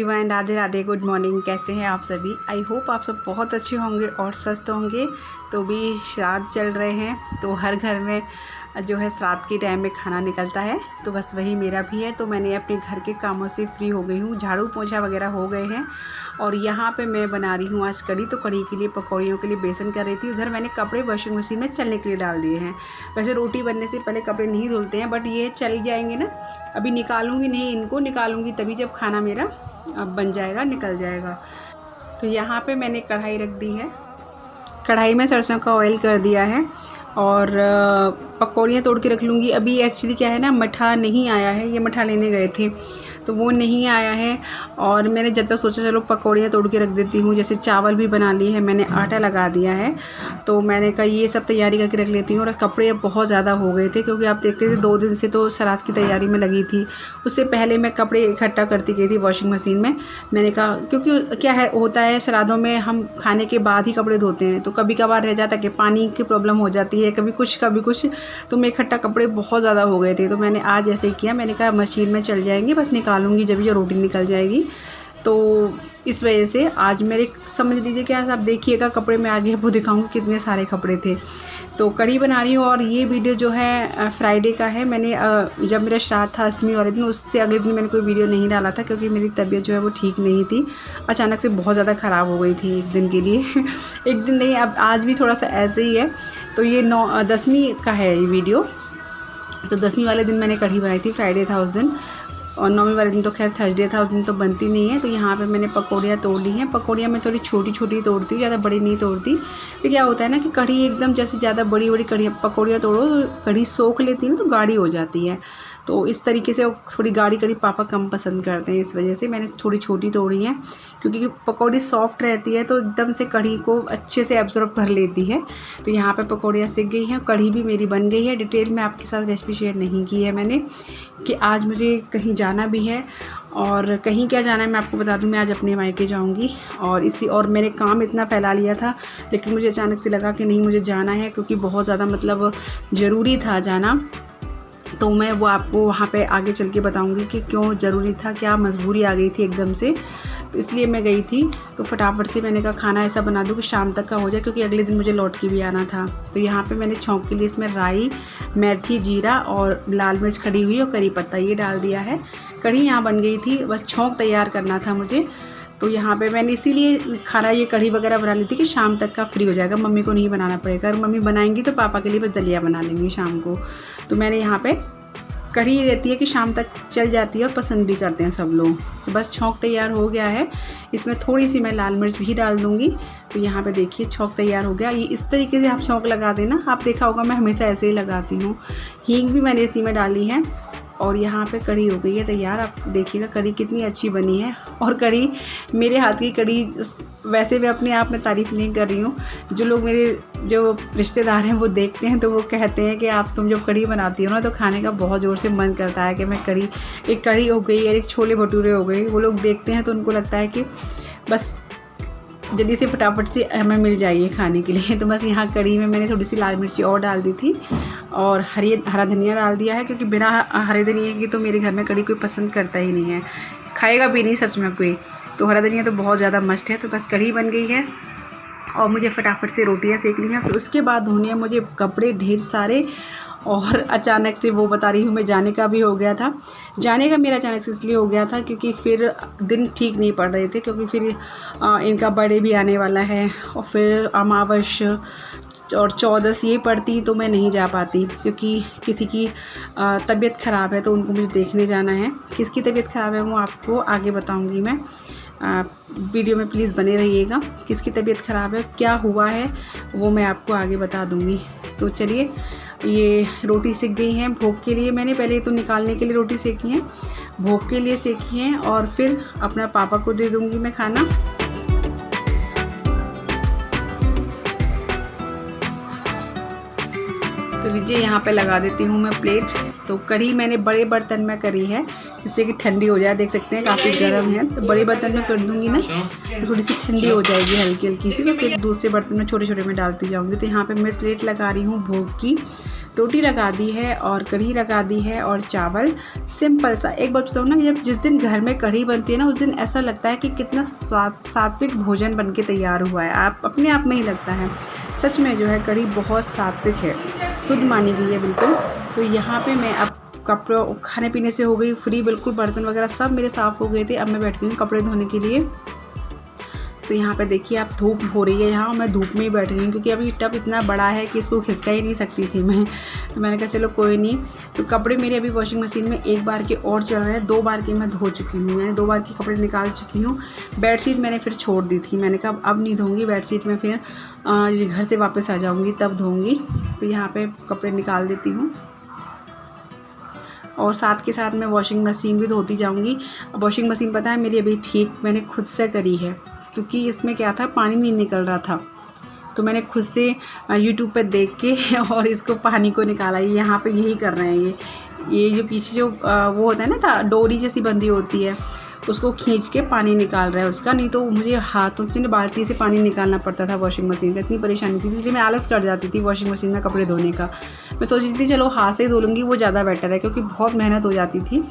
Everyone, Radhe Radhe, good morning. कैसे हैं आप सभी? आई होप आप सब बहुत अच्छे होंगे और स्वस्थ होंगे। तो भी श्राद्ध चल रहे हैं, तो हर घर में जो है श्राद्ध के टाइम में खाना निकलता है, तो बस वही मेरा भी है। तो मैंने अपने घर के कामों से फ्री हो गई हूँ, झाड़ू पोछा वगैरह हो गए हैं और यहाँ पे मैं बना रही हूँ आज कढ़ी। तो कढ़ी के लिए पकौड़ियों के लिए बेसन कर रही थी। उधर मैंने कपड़े वॉशिंग मशीन में चलने के लिए डाल दिए हैं। वैसे रोटी बनने से पहले कपड़े नहीं धुलते हैं, बट ये चल जाएंगे ना। अभी निकालूंगी नहीं, इनको निकालूंगी तभी जब खाना मेरा बन जाएगा, निकल जाएगा। तो यहाँ पे मैंने कढ़ाई रख दी है। कढ़ाई में सरसों का ऑयल कर दिया है और पकौड़ियाँ तोड़ के रख लूँगी। अभी एक्चुअली क्या है ना, मठा नहीं आया है, ये मठा लेने गए थे तो वो नहीं आया है। और मैंने जब तक सोचा चलो पकौड़ियाँ तोड़ के रख देती हूँ। जैसे चावल भी बना लिए हैं, मैंने आटा लगा दिया है, तो मैंने कहा ये सब तैयारी करके रख लेती हूँ। और कपड़े बहुत ज़्यादा हो गए थे, क्योंकि आप देखते थे 2 दिन से तो श्राद्ध की तैयारी में लगी थी। उससे पहले मैं कपड़े इकट्ठा करती गई थी वॉशिंग मशीन में। मैंने कहा क्योंकि क्या है होता है, श्राद्धों में हम खाने के बाद ही कपड़े धोते हैं, तो कभी कभार रह जाता है कि पानी की प्रॉब्लम हो जाती है, कभी कुछ तो मैं इकट्ठा कपड़े बहुत ज़्यादा हो गए थे। तो मैंने आज ऐसे ही किया, मैंने कहा मशीन में चल जाएंगे, बस निकालूंगी जब ये रोटी निकल जाएगी। तो इस वजह से आज मेरे समझ लीजिए कि आप देखिएगा कपड़े में आगे वो दिखाऊंगी कितने सारे कपड़े थे। तो कढ़ी बना रही हूँ और ये वीडियो जो है फ्राइडे का है। मैंने जब मेरा श्राद्ध था अष्टमी वाले दिन, उससे अगले दिन मैंने कोई वीडियो नहीं डाला था, क्योंकि मेरी तबीयत जो है वो ठीक नहीं थी, अचानक से बहुत ज़्यादा ख़राब हो गई थी एक दिन के लिए एक दिन नहीं, अब आज भी थोड़ा सा ऐसे ही है। तो ये 10वीं का है ये वीडियो। तो 10वीं वाले दिन मैंने कढ़ी बनाई थी, फ्राइडे था उस दिन, और 9वीं वाले दिन तो खैर थर्सडे था, उस दिन तो बनती नहीं है। तो यहाँ पे मैंने पकौड़ियाँ तोड़ ली हैं। पकौड़ियाँ मैं थोड़ी छोटी छोटी तोड़ती हूँ, ज़्यादा बड़ी नहीं तोड़ती। फिर क्या होता है ना कि कढ़ी एकदम जैसे ज़्यादा बड़ी बड़ी पकौड़ियाँ तोड़ो तो कढ़ी सोख लेती है ना, तो गाढ़ी हो जाती है। तो इस तरीके से थोड़ी गाढ़ी कढ़ी पापा कम पसंद करते हैं, इस वजह से मैंने थोड़ी छोटी तोड़ी है, क्योंकि पकौड़ी सॉफ्ट रहती है तो एकदम से कढ़ी को अच्छे से एब्जॉर्ब कर लेती है। तो यहाँ पे पकौड़ियाँ सीख गई हैं, कढ़ी भी मेरी बन गई है। डिटेल में आपके साथ रेसिपी शेयर नहीं की है मैंने, कि आज मुझे कहीं जाना भी है। और कहीं क्या जाना है मैं आपको बता दूं, मैं आज अपने मायके जाऊंगी। और मैंने काम इतना फैला लिया था, लेकिन मुझे अचानक से लगा कि नहीं, मुझे जाना है, क्योंकि बहुत ज़्यादा मतलब ज़रूरी था जाना। तो मैं वो आपको वहाँ पे आगे चल के बताऊंगी कि क्यों ज़रूरी था, क्या मजबूरी आ गई थी एकदम से, तो इसलिए मैं गई थी। तो फटाफट से मैंने कहा खाना ऐसा बना दूँ कि शाम तक का हो जाए, क्योंकि अगले दिन मुझे लौट के भी आना था। तो यहाँ पे मैंने छौंक के लिए इसमें राई, मेथी, जीरा और लाल मिर्च खड़ी हुई और करी पत्ता ये डाल दिया है। कढ़ी यहाँ बन गई थी, बस छौंक तैयार करना था मुझे। तो यहाँ पे मैंने इसीलिए खाना ये कढ़ी वगैरह बना ली थी कि शाम तक का फ्री हो जाएगा, मम्मी को नहीं बनाना पड़ेगा। अगर मम्मी बनाएंगी तो पापा के लिए बस दलिया बना लेंगी शाम को। तो मैंने यहाँ पे कढ़ी रहती है कि शाम तक चल जाती है और पसंद भी करते हैं सब लोग। तो बस छौंक तैयार हो गया है, इसमें थोड़ी सी मैं लाल मिर्च भी डाल दूँगी। तो यहाँ पे देखिए छौंक तैयार हो गया। ये इस तरीके से आप छौंक लगा देना, आप देखा होगा मैं हमेशा ऐसे ही लगाती हूँ। हींग भी मैंने इसी में डाली है और यहाँ पे कढ़ी हो गई है तैयार। आप देखिएगा कढ़ी कितनी अच्छी बनी है। और कढ़ी, मेरे हाथ की कढ़ी, वैसे मैं अपने आप में तारीफ़ नहीं कर रही हूँ, जो लोग मेरे जो रिश्तेदार हैं वो देखते हैं तो वो कहते हैं कि तुम जब कढ़ी बनाती हो ना तो खाने का बहुत ज़ोर से मन करता है कि मैं एक कढ़ी हो गई, एक छोले भटूरे हो गए, वो लोग देखते हैं तो उनको लगता है कि बस जल्दी से फटाफट से हमें मिल जाइए खाने के लिए। तो बस यहाँ कढ़ी में मैंने थोड़ी सी लाल मिर्ची और डाल दी थी और हरा धनिया डाल दिया है, क्योंकि बिना हरे धनिया की तो मेरे घर में कढ़ी कोई पसंद करता ही नहीं है, खाएगा भी नहीं सच में कोई। तो हरा धनिया तो बहुत ज़्यादा मस्ट है। तो बस कढ़ी बन गई है और मुझे फटाफट से रोटियाँ सेक ली हैं। फिर उसके बाद धोने हैं मुझे कपड़े ढेर सारे। और अचानक से वो बता रही हूँ मैं, जाने का भी हो गया था। जाने का मेरा अचानक से इसलिए हो गया था क्योंकि फिर दिन ठीक नहीं पड़ रहे थे, क्योंकि फिर इनका बर्थडे भी आने वाला है और फिर अमावस और 14 ये पड़ती तो मैं नहीं जा पाती, क्योंकि किसी की तबीयत ख़राब है तो उनको मुझे देखने जाना है। किसकी तबीयत ख़राब है वो आपको आगे बताऊंगी मैं। वीडियो में प्लीज़ बने रहिएगा। किसकी तबीयत ख़राब है, क्या हुआ है, वो मैं आपको आगे बता दूंगी। तो चलिए, ये रोटी सेक गई हैं भोग के लिए। मैंने पहले तो निकालने के लिए रोटी सेकी है, भोग के लिए सेकी हैं, और फिर अपना पापा को दे दूंगी मैं खाना। तो लीजिए यहाँ पे लगा देती हूँ मैं प्लेट। तो कढ़ी मैंने बड़े बर्तन में करी है, जिससे कि ठंडी हो जाए। देख सकते हैं काफ़ी गर्म है, तो बड़े बर्तन में कर दूँगी ना तो थोड़ी सी ठंडी हो जाएगी हल्की हल्की सी। तो फिर दूसरे बर्तन में छोटे छोटे में डालती जाऊँगी। तो यहाँ पे मैं प्लेट लगा रही हूँ भोग की। रोटी लगा दी है और कढ़ी लगा दी है और चावल सिंपल सा। एक बात बताऊँ ना, जब जिस दिन घर में कढ़ी बनती है ना, उस दिन ऐसा लगता है कि कितना सात्विक भोजन बन के तैयार हुआ है। आप अपने आप में ही लगता है। सच में जो है कढ़ी बहुत सात्विक है, शुद्ध मानी गई है बिल्कुल। तो यहाँ पे मैं अब कपड़ों खाने पीने से हो गई फ्री, बिल्कुल बर्तन वगैरह सब मेरे साफ़ हो गए थे। अब मैं बैठ गई हूँ कपड़े धोने के लिए। तो यहाँ पे देखिए आप धूप हो रही है, यहाँ मैं धूप में ही बैठ गई हूँ क्योंकि अभी टब इतना बड़ा है कि इसको खिसका ही नहीं सकती थी मैं। तो मैंने कहा चलो कोई नहीं। तो कपड़े मेरे अभी वॉशिंग मशीन में एक बार के और चल रहे हैं, 2 बार के मैं धो चुकी हूँ, मैंने 2 बार के कपड़े निकाल चुकी हूँ। बेडशीट मैंने फिर छोड़ दी थी, मैंने कहा अब नहीं धोऊँगी बेडशीट में, फिर घर से वापस आ जाऊँगी तब धोऊँगी। तो यहाँ पर कपड़े निकाल देती हूँ और साथ के साथ मैं वॉशिंग मशीन भी धोती जाऊँगी। वॉशिंग मशीन पता है मेरी अभी ठीक मैंने खुद से करी है, क्योंकि इसमें क्या था, पानी नहीं निकल रहा था। तो मैंने खुद से यूट्यूब पर देख के और इसको पानी को निकाला। यहाँ पे यही कर रहे हैं ये जो पीछे जो वो होता है ना, डोरी जैसी बंधी होती है, उसको खींच के पानी निकाल रहा है उसका। नहीं तो मुझे हाथों से बाल्टी से पानी निकालना पड़ता था वॉशिंग मशीन का, इतनी परेशानी थी, इसलिए मैं आलस कर जाती थी वॉशिंग मशीन में कपड़े धोने का। मैं सोचती थी चलो हाथ से धो लूँगी, वो ज़्यादा बेटर है, क्योंकि बहुत मेहनत हो जाती थी।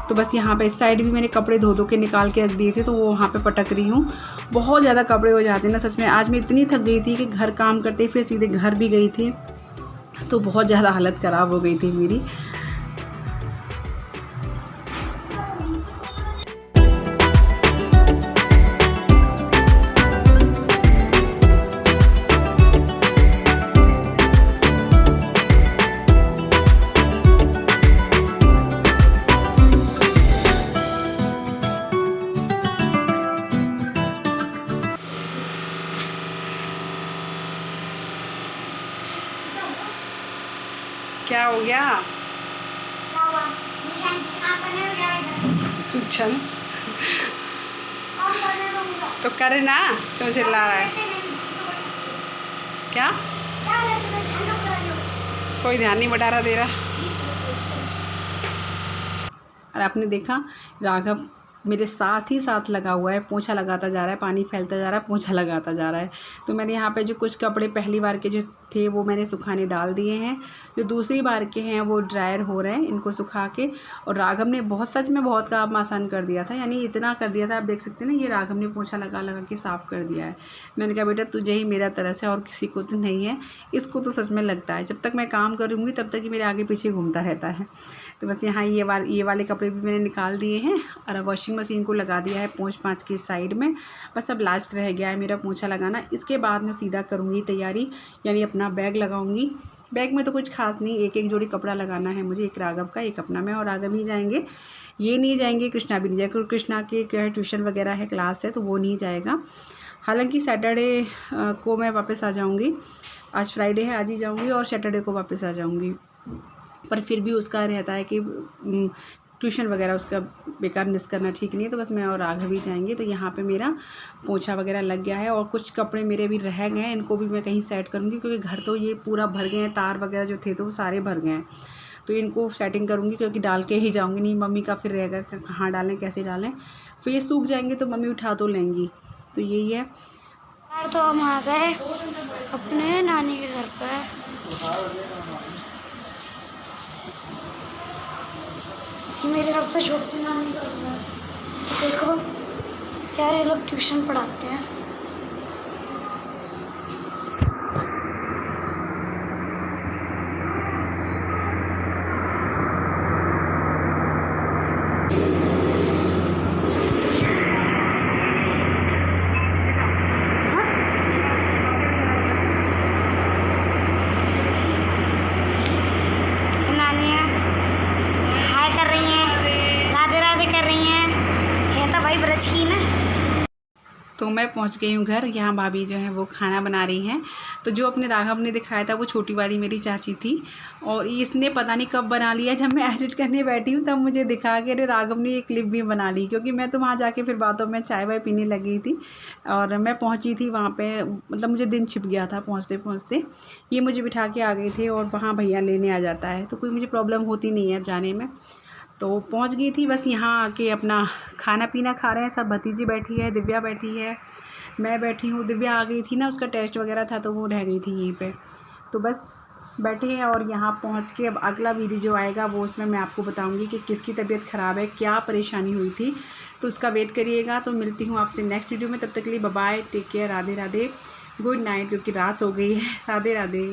तो बस यहाँ पे इस साइड भी मैंने कपड़े धो के निकाल के रख दिए थे, तो वो वहाँ पे पटक रही हूँ। बहुत ज़्यादा कपड़े हो जाते हैं ना सच में। आज मैं इतनी थक गई थी कि घर काम करते फिर सीधे घर भी गई थी, तो बहुत ज़्यादा हालत ख़राब हो गई थी मेरी। क्या हो गया? अच्छा तो करे ना, क्यों चिल्ला रहा है? क्या? कोई ध्यान नहीं बटा रहा दे रहा। और आपने देखा राघव मेरे साथ ही साथ लगा हुआ है, पोंछा लगाता जा रहा है, पानी फैलता जा रहा है, पोंछा लगाता जा रहा है। तो मैंने यहाँ पे जो कुछ कपड़े पहली बार के जो थे वो मैंने सुखाने डाल दिए हैं, जो दूसरी बार के हैं वो ड्रायर हो रहे हैं, इनको सुखा के। और राघव ने सच में बहुत काम आसान कर दिया था, यानी इतना कर दिया था, आप देख सकते हैं ना, ये राघव ने पोंछा लगा लगा के साफ़ कर दिया है। मैंने कहा बेटा तुझे ही मेरा तरस है और किसी को तो नहीं है। इसको तो सच में लगता है जब तक मैं काम करूँगी तब तक ही मेरे आगे पीछे घूमता रहता है। तो बस यहाँ ये वाले कपड़े भी मैंने निकाल दिए हैं और वॉशिंग मशीन को लगा दिया है पोंछ पाँच की साइड में। बस अब लास्ट रह गया है मेरा पोंछा लगाना। इसके बाद मैं सीधा करूँगी तैयारी, यानी अपना बैग लगाऊंगी। बैग में तो कुछ खास नहीं, एक जोड़ी कपड़ा लगाना है मुझे, एक राघव का एक अपना। मैं और राघव ही जाएंगे, ये नहीं जाएंगे, कृष्णा भी नहीं जाएगा, क्योंकि कृष्णा के क्या है ट्यूशन वगैरह है, क्लास है, तो वो नहीं जाएगा। हालांकि सैटरडे को मैं वापस आ जाऊँगी, आज फ्राइडे है, आज ही जाऊँगी और सैटरडे को वापस आ जाऊँगी। पर फिर भी उसका रहता है कि ट्यूशन वगैरह उसका बेकार मिस करना ठीक नहीं है, तो बस मैं और राघव ही जाएंगे। तो यहाँ पे मेरा पोंछा वगैरह लग गया है और कुछ कपड़े मेरे भी रह गए हैं, इनको भी मैं कहीं सेट करूँगी, क्योंकि घर तो ये पूरा भर गए हैं, तार वगैरह जो थे तो वो सारे भर गए हैं। तो इनको सेटिंग करूँगी, क्योंकि डाल के ही जाऊँगी, नहीं मम्मी का फिर रहेगा कहाँ डालें कैसे डालें, फिर ये सूख जाएंगे तो मम्मी उठा तो लेंगी। तो यही है। तो हम आ गए अपने नानी के घर पर। मेरे सबसे छोटी नानी का घर है। तो देखो यार ये लोग ट्यूशन पढ़ाते हैं। तो मैं पहुंच गई हूँ घर। यहाँ भाभी जो है वो खाना बना रही हैं। तो जो अपने राघव ने दिखाया था वो छोटी वाली मेरी चाची थी, और इसने पता नहीं कब बना लिया। जब मैं एडिट करने बैठी हूँ तब मुझे दिखा कि अरे राघव ने ये क्लिप भी बना ली, क्योंकि मैं तो वहाँ जाके फिर बातों में चाय वाय पीने लगी थी और मैं पहुँची थी वहाँ पर, मतलब मुझे दिन छिप गया था पहुँचते पहुँचते। ये मुझे बिठा के आ गए थे और वहाँ भैया लेने आ जाता है, तो कोई मुझे प्रॉब्लम होती नहीं है अब जाने में। तो पहुंच गई थी, बस यहाँ आके अपना खाना पीना खा रहे हैं सब। भतीजी बैठी है, दिव्या बैठी है, मैं बैठी हूँ। दिव्या आ गई थी ना, उसका टेस्ट वगैरह था तो वो रह गई थी यहीं पे। तो बस बैठे हैं और यहाँ पहुँच के अब अगला वीडियो जो आएगा वो उसमें मैं आपको बताऊंगी कि किसकी तबीयत ख़राब है, क्या परेशानी हुई थी, तो उसका वेट करिएगा। तो मिलती हूँ आपसे नेक्स्ट वीडियो में, तब तक के लिए bye bye, take care, Radhe Radhe, good night, क्योंकि रात हो गई है। राधे राधे।